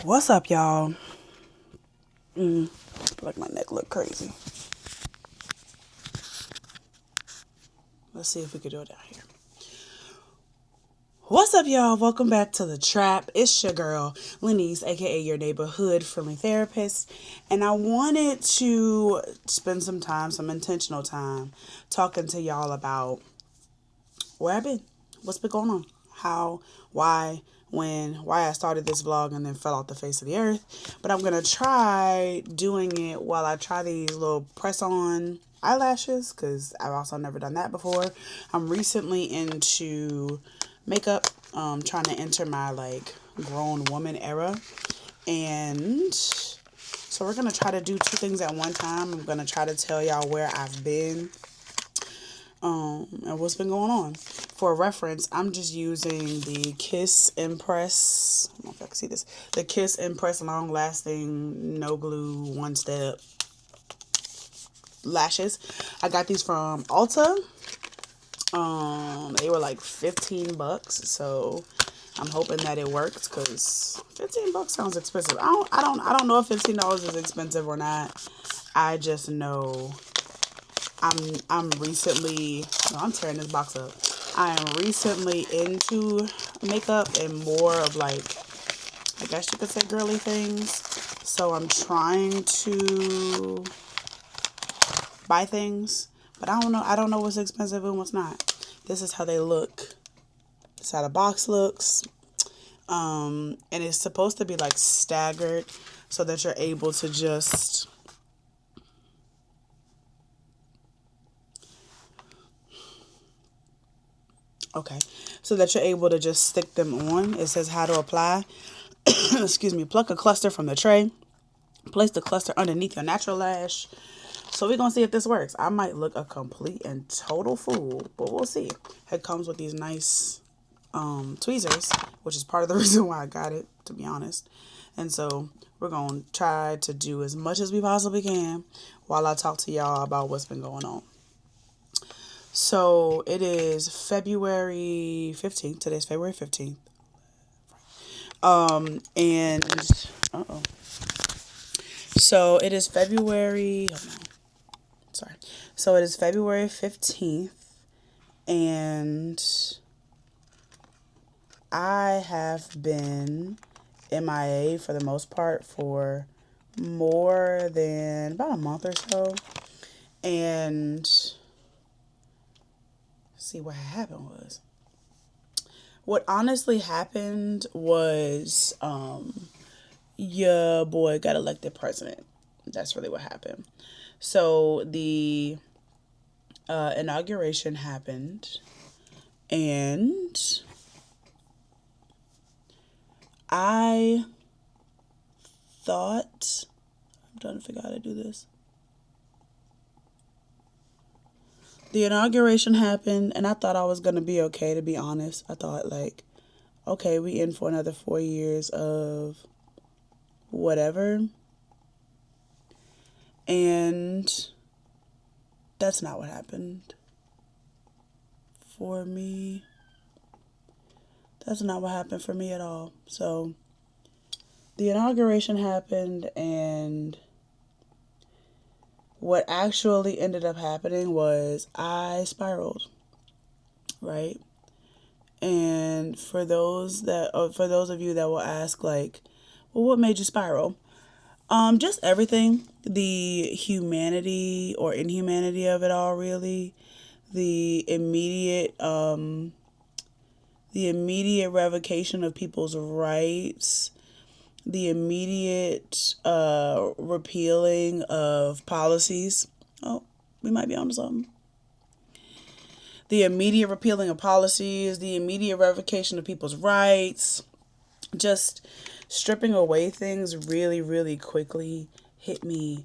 What's up, y'all? Like my neck look crazy. Let's see if we can do it out here. What's up, y'all? Welcome back to The Trap. It's your girl, Lenise, aka your neighborhood friendly therapist. And I wanted to spend some time, some intentional time, talking to y'all about where I've been, what's been going on, how, why, why I started this vlog and then fell off the face of the earth. But I'm going to try doing it while I try these little press-on eyelashes, because I've also never done that before. I'm recently into makeup, trying to enter my like grown woman era, and so we're gonna try to do two things at one time. I'm gonna try to tell y'all where I've been, and what's been going on. For reference, I'm just using the Kiss Impress. I don't know if I can see this. The Kiss Impress Long Lasting No Glue One Step lashes. I got these from Ulta. They were like $15, so I'm hoping that it works, because $15 sounds expensive. I don't know if $15 is expensive or not. I just know I'm recently, no, I'm tearing this box up. I am recently into makeup and more of like, I guess you could say, girly things. So I'm trying to buy things, but I don't know. I don't know what's expensive and what's not. This is how they look. This is how the box looks. And it's supposed to be like staggered so that you're able to just so that you're able to just stick them on. It says how to apply. Excuse me. Pluck a cluster from the tray. Place the cluster underneath your natural lash. So we're going to see if this works. I might look a complete and total fool, but we'll see. It comes with these nice tweezers, which is part of the reason why I got it, to be honest. And so we're going to try to do as much as we possibly can while I talk to y'all about what's been going on. So it is February 15th. Today's February 15th. And so it is February, oh no, sorry. So it is February 15th, and I have been MIA for the most part for more than about a month or so. And see, what happened was, what honestly happened was, your boy got elected president. That's really what happened. So the inauguration happened, and I thought, I'm trying to figure out how to do this. The inauguration happened, and I thought I was going to be okay, to be honest. I thought, like, okay, we in for another 4 years of whatever. And that's not what happened for me. That's not what happened for me at all. So the inauguration happened, and what actually ended up happening was I spiraled, right? And for those of you that will ask, like, well, what made you spiral? Just everything, the humanity or inhumanity of it all, really, the immediate revocation of people's rights, the immediate repealing of policies. Oh, we might be onto something. The immediate repealing of policies, the immediate revocation of people's rights, just stripping away things really, really quickly hit me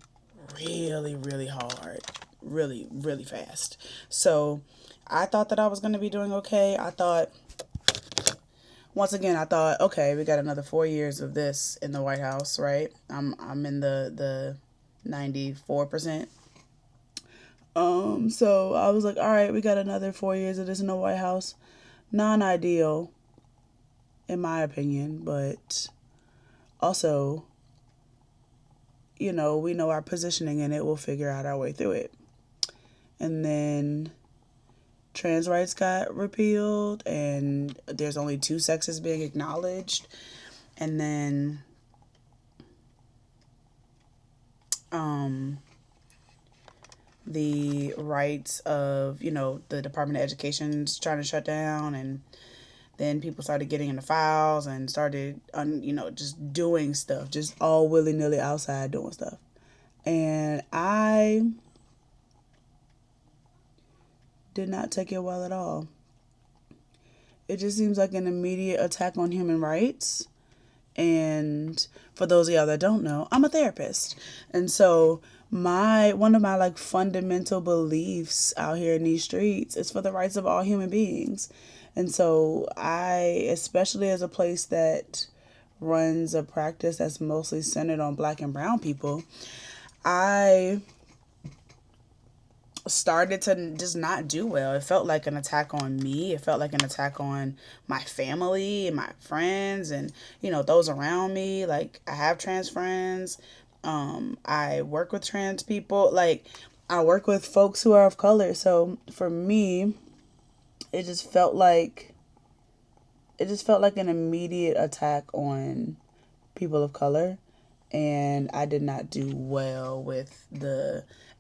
really, really hard, really, really fast. So I thought that I was going to be doing okay. I thought, okay, we got another 4 years of this in the White House, right? I'm in the 94%. So I was like, all right, we got another 4 years of this in the White House. Non-ideal, in my opinion, but also, we know our positioning in it. We'll figure out our way through it. And then trans rights got repealed, and there's only two sexes being acknowledged. And then the rights of, the Department of Education's trying to shut down, and then people started getting into files and started, just doing stuff, just all willy-nilly outside doing stuff. And I did not take it well at all. It just seems like an immediate attack on human rights. And for those of y'all that don't know, I'm a therapist. And so one of my like fundamental beliefs out here in these streets is for the rights of all human beings. And so I, especially as a place that runs a practice that's mostly centered on Black and brown people, I started to just not do well. It felt like an attack on me. It felt like an attack on my family and my friends and, those around me. Like, I have trans friends. I work with trans people. Like, I work with folks who are of color. So for me, it just felt like an immediate attack on people of color. And I did not do well with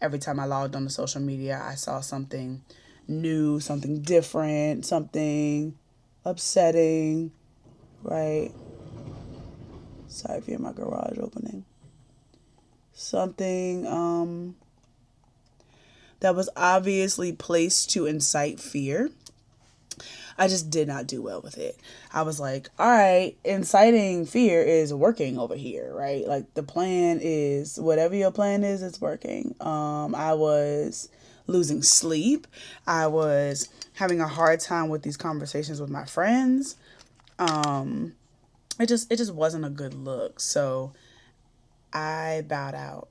every time I logged on to social media, I saw something new, something different, something upsetting, right? Sorry if you're in my garage opening. Something that was obviously placed to incite fear. I just did not do well with it. I was like, all right, inciting fear is working over here, right? Like, the plan is, whatever your plan is, it's working. I was losing sleep. I was having a hard time with these conversations with my friends. It just wasn't a good look. So I bowed out.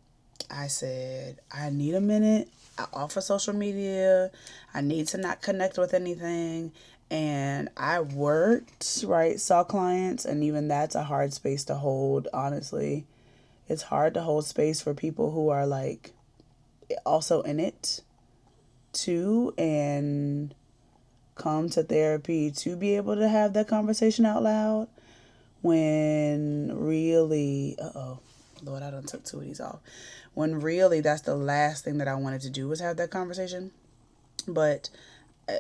I said, I need a minute. I off of social media. I need to not connect with anything. And I worked, right, saw clients, and even that's a hard space to hold, honestly. It's hard to hold space for people who are, like, also in it, too, and come to therapy to be able to have that conversation out loud when really, Lord, I done took two of these off. When really that's the last thing that I wanted to do was have that conversation. But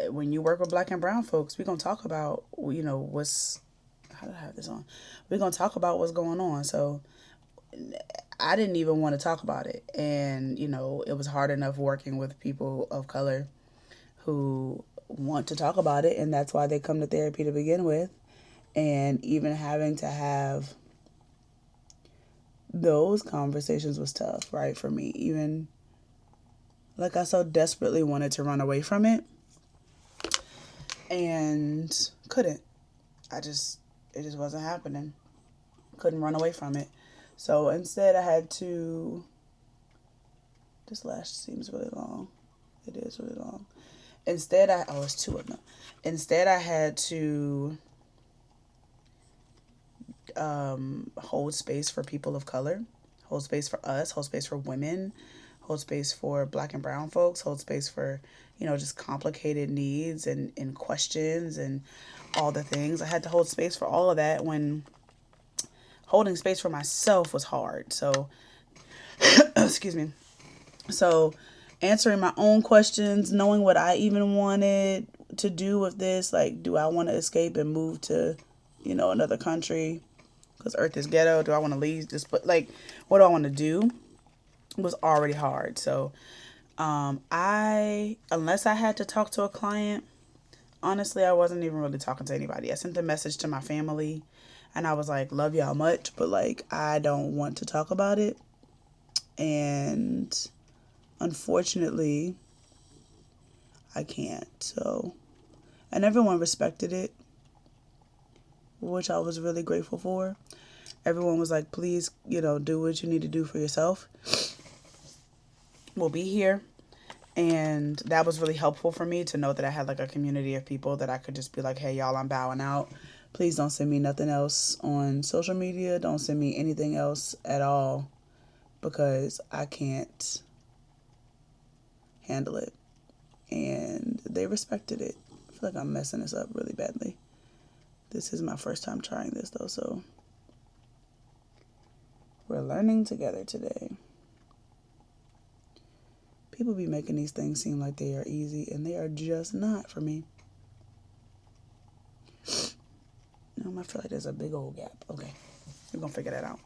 when you work with Black and brown folks, we're going to talk about, how did I have this on? We're going to talk about what's going on. So I didn't even want to talk about it. And, it was hard enough working with people of color who want to talk about it. And that's why they come to therapy to begin with. And even having to have those conversations was tough, right, for me. Even, like, I so desperately wanted to run away from it. And couldn't. It just wasn't happening. Couldn't run away from it. So instead I had to, this lash seems really long. It is really long. Instead it's two of them. Instead I had to hold space for people of color, hold space for us, hold space for women, hold space for Black and brown folks, hold space for, just complicated needs and questions and all the things. I had to hold space for all of that when holding space for myself was hard. So, excuse me. So, answering my own questions, knowing what I even wanted to do with this, like, do I want to escape and move to, another country? Because Earth is ghetto. Do I want to leave this? But, like, what do I want to do? Was already hard. So, unless I had to talk to a client, honestly, I wasn't even really talking to anybody. I sent a message to my family and I was like, love y'all much, but, like, I don't want to talk about it. And unfortunately, I can't. So, and everyone respected it, which I was really grateful for. Everyone was like, please, do what you need to do for yourself. We'll be here. And that was really helpful for me to know that I had, like, a community of people that I could just be like, hey, y'all, I'm bowing out. Please don't send me nothing else on social media. Don't send me anything else at all because I can't handle it. And they respected it. I feel like I'm messing this up really badly. This is my first time trying this though, so we're learning together today. People be making these things seem like they are easy, and they are just not for me. I feel like there's a big old gap. Okay, we're gonna figure that out.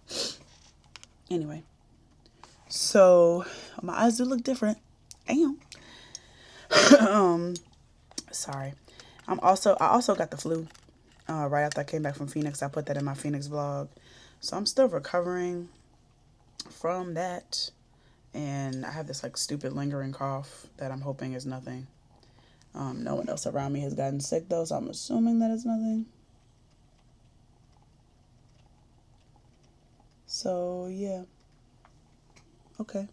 Anyway, so my eyes do look different. Damn. Sorry. I also got the flu. Right after I came back from Phoenix, I put that in my Phoenix vlog. So I'm still recovering from that. And I have this like stupid lingering cough that I'm hoping is nothing. No one else around me has gotten sick though, so I'm assuming that it's nothing. So yeah. Okay.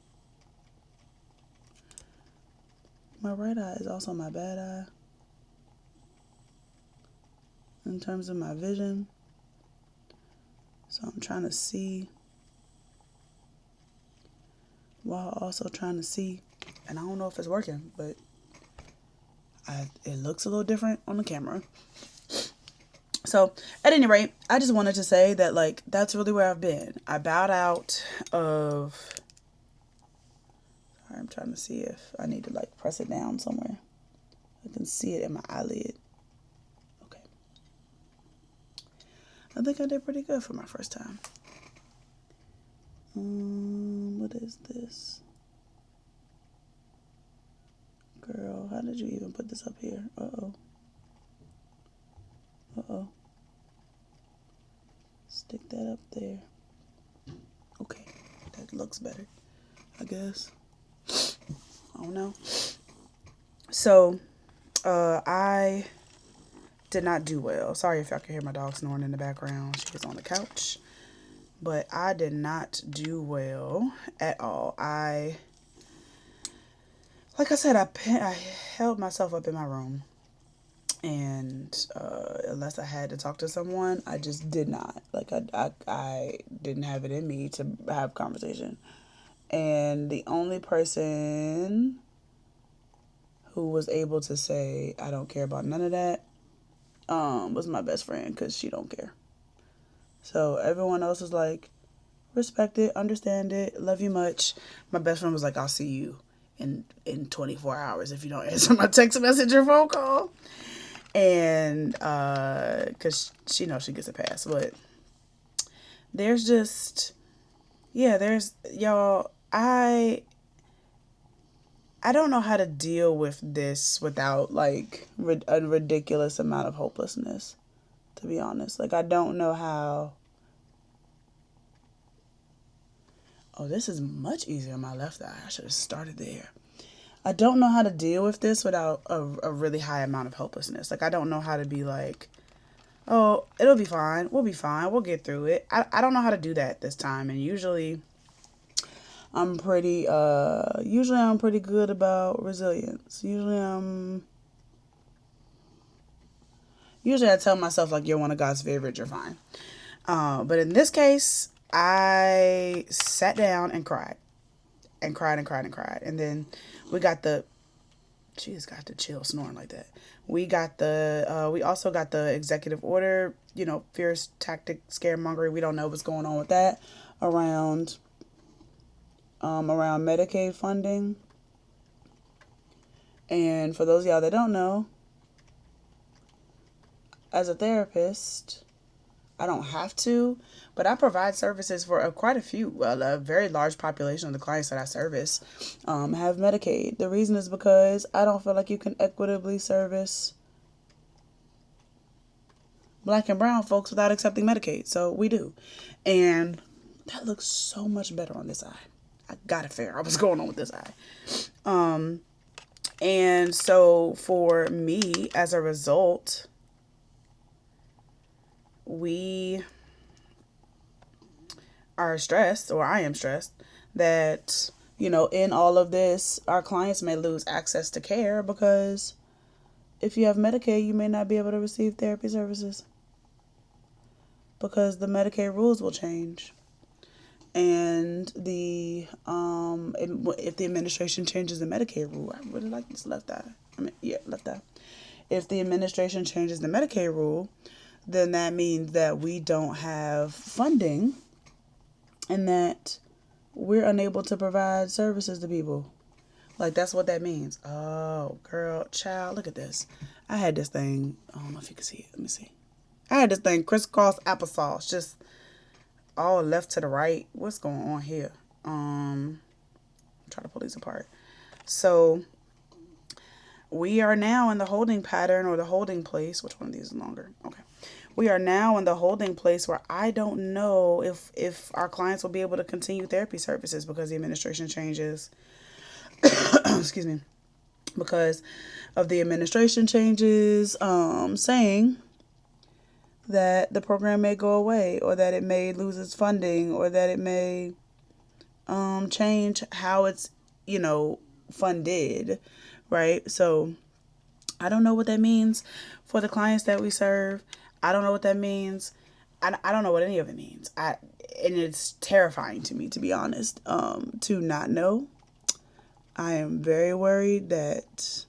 My right eye is also my bad eye. In terms of my vision. So I'm trying to see while also trying to see. And I don't know if it's working, but it looks a little different on the camera. So at any rate, I just wanted to say that like that's really where I've been. I bowed out of... Sorry, I'm trying to see if I need to like press it down somewhere. I can see it in my eyelid. Okay. I think I did pretty good for my first time. What is this? Girl, how did you even put this up here? Uh-oh. Uh-oh. Stick that up there. Okay, that looks better, I guess. I don't know. So, I did not do well. Sorry if y'all can hear my dog snoring in the background. She was on the couch. But I did not do well at all. Like I said, I held myself up in my room. And unless I had to talk to someone, I just did not. Like, I didn't have it in me to have conversation. And the only person who was able to say, I don't care about none of that, was my best friend, because she don't care. So everyone else was like, respect it, understand it, love you much. My best friend was like, I'll see you in 24 hours if you don't answer my text message or phone call. And because she knows she gets a pass. But there's just, yeah, there's, y'all, I don't know how to deal with this without like a ridiculous amount of hopelessness, to be honest. Like, I don't know how. Oh, this is much easier on my left eye. I should have started there. I don't know how to deal with this without a really high amount of hopelessness. Like, I don't know how to be like, oh, it'll be fine. We'll be fine. We'll get through it. I don't know how to do that this time. And usually I'm pretty good about resilience. Usually I tell myself like, you're one of God's favorites, you're fine. But in this case, I sat down and cried. And cried and cried and cried. And then we got she just got the chill snoring like that. We also got the executive order, fierce tactic scaremongering. We don't know what's going on with that around Medicaid funding. And for those of y'all that don't know, as a therapist, I don't have to, but I provide services for quite a very large population of the clients that I service have Medicaid. The reason is because I don't feel like you can equitably service Black and brown folks without accepting Medicaid. So we do. And that looks so much better on this eye. I got to figure out what's going on with this eye. And so for me, as a result, we are stressed, or I am stressed, that, in all of this, our clients may lose access to care because if you have Medicaid, you may not be able to receive therapy services. because the Medicaid rules will change. And if the administration changes the Medicaid rule, I really like this left eye. Left eye. If the administration changes the Medicaid rule, then that means that we don't have funding and that we're unable to provide services to people. Like, that's what that means. Oh, girl, child, look at this. I had this thing. I don't know if you can see it. Let me see. I had this thing, crisscross applesauce, just all left to the right. What's going on here? Try to pull these apart. So we are now in the holding pattern or the holding place. Which one of these is longer? Okay. We are now in the holding place where I don't know if our clients will be able to continue therapy services because the administration changes. Excuse me. Because of the administration changes, saying that the program may go away or that it may lose its funding or that it may change how it's, funded, right? So I don't know what that means for the clients that we serve. I don't know what that means. I don't know what any of it means. And it's terrifying to me, to be honest, to not know. I am very worried that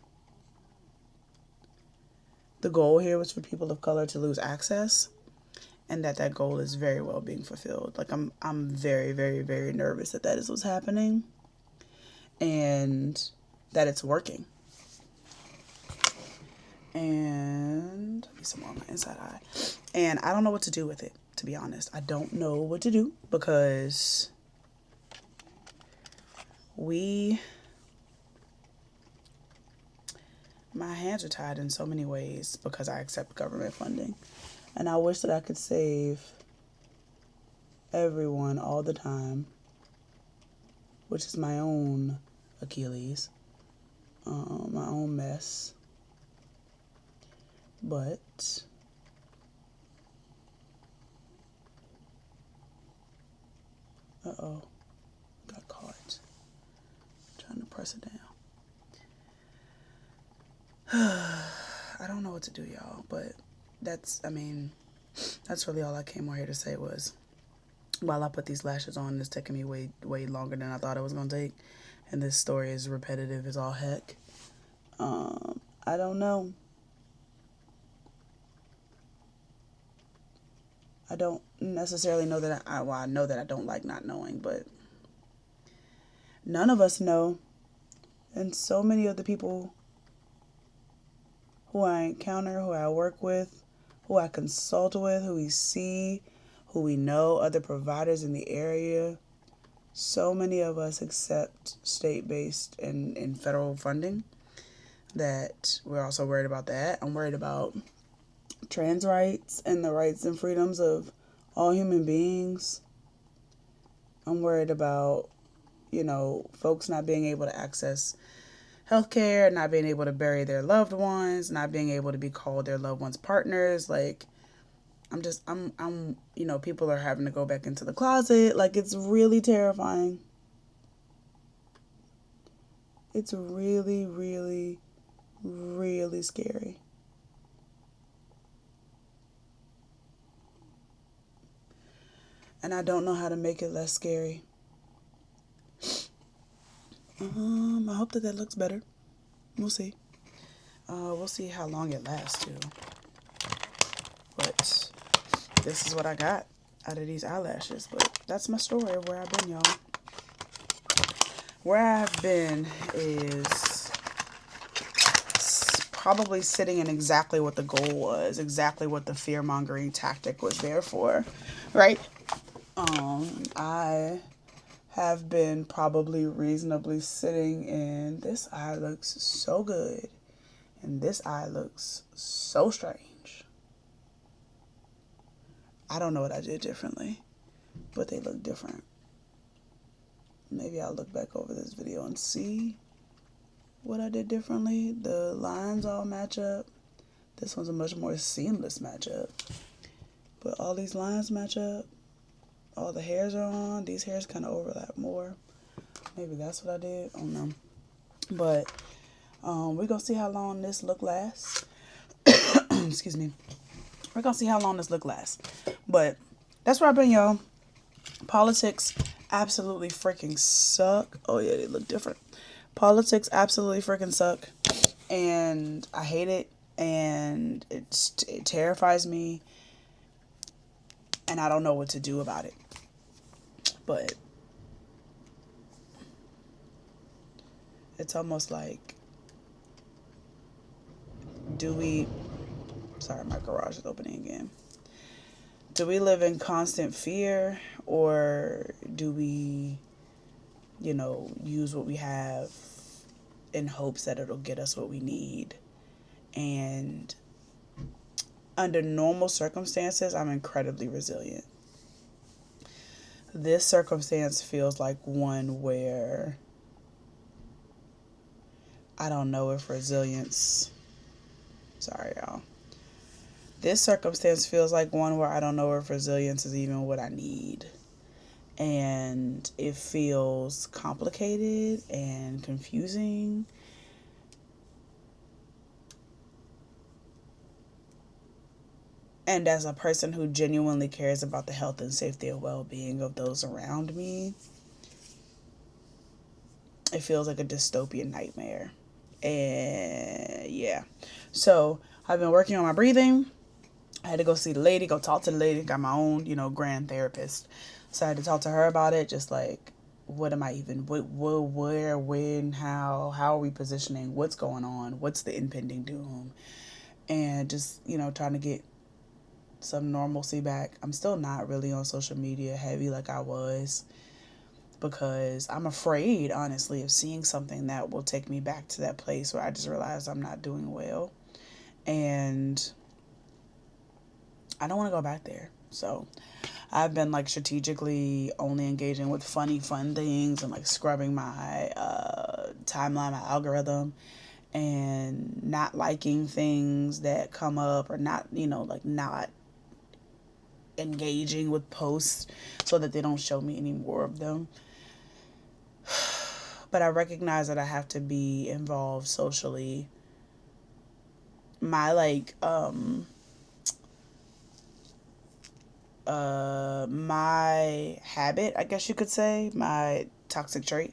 the goal here was for people of color to lose access, and that goal is very well being fulfilled. Like, I'm very, very, very nervous that is what's happening and that it's working. And let me some more on my inside eye. And I don't know what to do with it, to be honest. I don't know what to do because my hands are tied in so many ways because I accept government funding. And I wish that I could save everyone all the time, which is my own Achilles, my own mess. But got caught trying to press it down. I don't know what to do, y'all, but that's really all I came on here to say was, while I put these lashes on, it's taking me way, way longer than I thought it was going to take, and this story is repetitive as all heck. I don't know. I don't necessarily know that I know that I don't like not knowing, but none of us know, and so many of the people who I encounter, who I work with, who I consult with, who we see, who we know, other providers in the area. So many of us accept state-based and federal funding that we're also worried about that. I'm worried about trans rights and the rights and freedoms of all human beings. I'm worried about, folks not being able to access healthcare, not being able to bury their loved ones, not being able to be called their loved ones' partners. Like, I'm people are having to go back into the closet. Like, it's really terrifying. It's really, really, really scary. And I don't know how to make it less scary. I hope that looks better. We'll see. We'll see how long it lasts, too. But this is what I got out of these eyelashes. But that's my story of where I've been, y'all. Where I've been is probably sitting in exactly what the goal was, exactly what the fear-mongering tactic was there for, right? I have been probably reasonably sitting in, this eye looks so good, and this eye looks so strange. I don't know what I did differently, but they look different. Maybe I'll look back over this video and see what I did differently. The lines all match up. This one's a much more seamless matchup, but all these lines match up. All the hairs are on. These hairs kind of overlap more. Maybe that's what I did. I don't know. But we're going to see how long this look lasts. Excuse me. We're going to see how long this look lasts. But that's where I've been, y'all. Politics absolutely freaking suck. Oh yeah, they look different. Politics absolutely freaking suck, and I hate it, and it terrifies me, and I don't know what to do about it. But it's almost like, do we? Sorry, my garage is opening again. Do we live in constant fear, or do we, use what we have in hopes that it'll get us what we need? And under normal circumstances, I'm incredibly resilient. This circumstance feels like one where I don't know if resilience. Sorry, y'all. This circumstance feels like one where I don't know if resilience is even what I need. And it feels complicated and confusing. And as a person who genuinely cares about the health and safety and well-being of those around me, it feels like a dystopian nightmare. And yeah. So I've been working on my breathing. I had to go see the lady, go talk to the lady, got my own, grand therapist. So I had to talk to her about it, just like, what am I even, where, when, how are we positioning, what's going on, what's the impending doom, and just, trying to get some normalcy back. I'm still not really on social media heavy like I was, because I'm afraid, honestly, of seeing something that will take me back to that place where I just realized I'm not doing well. And I don't want to go back there. So I've been like strategically only engaging with fun things, and like scrubbing my timeline, my algorithm, and not liking things that come up, or not, like not engaging with posts so that they don't show me any more of them. But I recognize that I have to be involved socially. My my habit, I guess you could say, my toxic trait,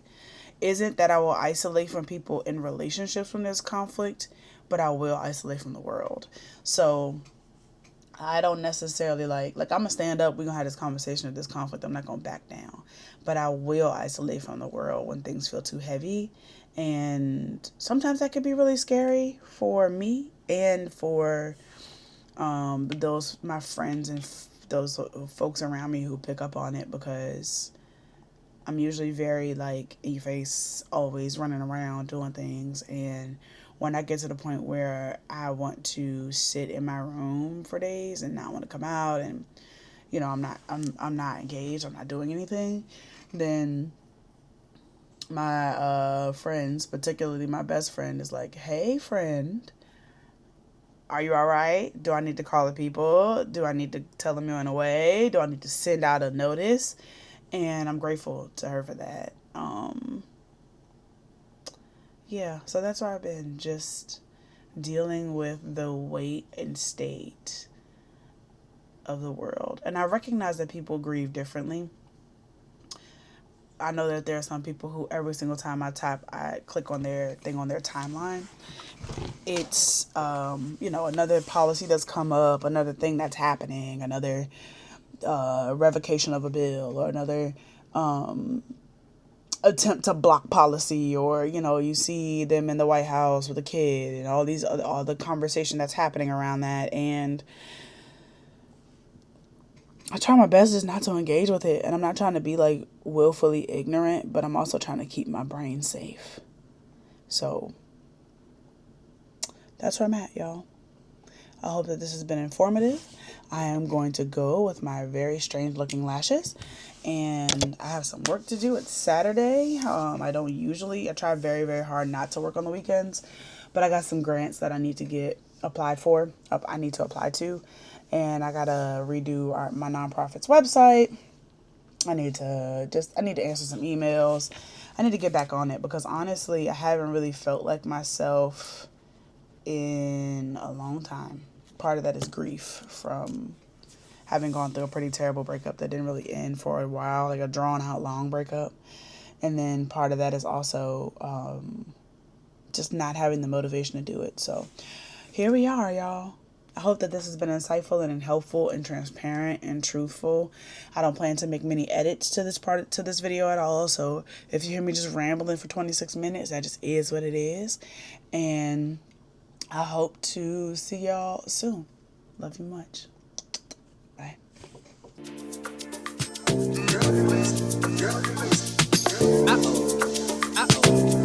isn't that I will isolate from people in relationships when there's conflict, but I will isolate from the world. So I don't necessarily like I'm gonna stand up, we're gonna have this conversation of this conflict, I'm not gonna back down. But I will isolate from the world when things feel too heavy. And sometimes that could be really scary for me and for those my friends and those folks around me who pick up on it, because I'm usually very like in your face, always running around doing things. And when I get to the point where I want to sit in my room for days and not want to come out, and I'm not engaged, I'm not doing anything, then my friends, particularly my best friend, is like, "Hey friend, are you all right? Do I need to call the people? Do I need to tell them you're on the way? Do I need to send out a notice?" And I'm grateful to her for that. Yeah, so that's where I've been, just dealing with the weight and state of the world. And I recognize that people grieve differently. I know that there are some people who every single time I click on their thing on their timeline, it's another policy that's come up, another thing that's happening, another revocation of a bill, or another attempt to block policy, or you see them in the White House with a kid, and all the conversation that's happening around that. And I try my best just not to engage with it, and I'm not trying to be like willfully ignorant, but I'm also trying to keep my brain safe. So that's where I'm at, y'all. I hope that this has been informative. I am going to go with my very strange looking lashes, and I have some work to do. It's Saturday. I try very, very hard not to work on the weekends, but I got some grants that I need to get applied for. I need to apply to, and I gotta redo my nonprofit's website. I need to answer some emails. I need to get back on it, because honestly, I haven't really felt like myself in a long time. Part of that is grief from having gone through a pretty terrible breakup that didn't really end for a while, like a drawn out long breakup. And then part of that is also just not having the motivation to do it. So here we are, y'all. I hope that this has been insightful and helpful and transparent and truthful. I don't plan to make many edits to this video at all. So if you hear me just rambling for 26 minutes, that just is what it is. And I hope to see y'all soon. Love you much. Bye. Uh-oh. Uh-oh.